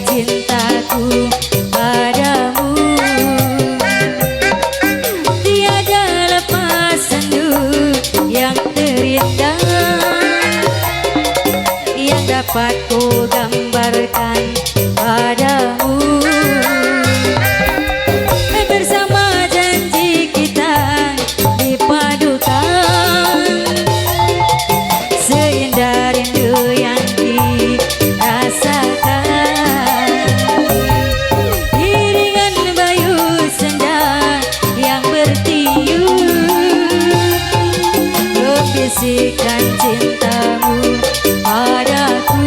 cintaku padamu. Tiada lepas sendu yang terindah yang dapat ku gambarkan padamu. Bersama janji kita dipadukan, seindah rindu yang dirasakan. Iringan bayu senja yang bertiup, bisikan cintamu padaku.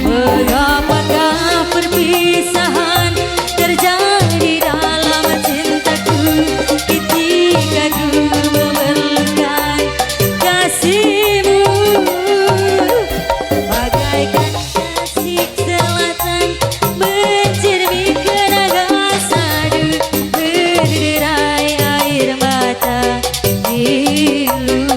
Mengapakah perpisahan terjadi dalam cintaku, ketika ku memerlukan kasihmu. Bagaikan kasih selatan mencermin kenangan sadu, berderai air mata pilu.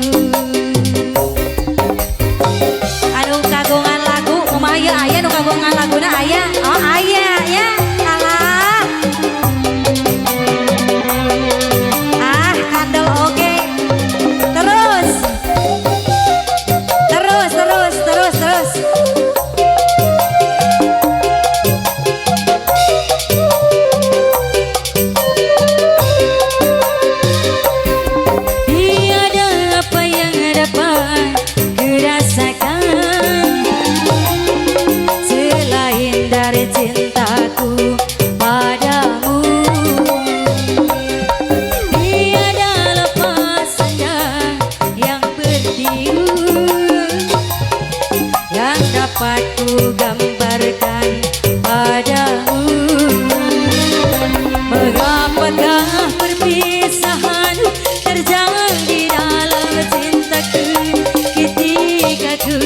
Anu kagungan lagu umaya aya nu kagungan laguna aya. Oh aya ya. Alah. Kandel oge. Terus. Tiada apa yang dapat kurasakan selain dari cintaku padamu. Tiada lepas senja yang bertiup yang dapat ku gambarkan padamu. Mengapakah perpisahan terjadi dalam cintaku, ketika ku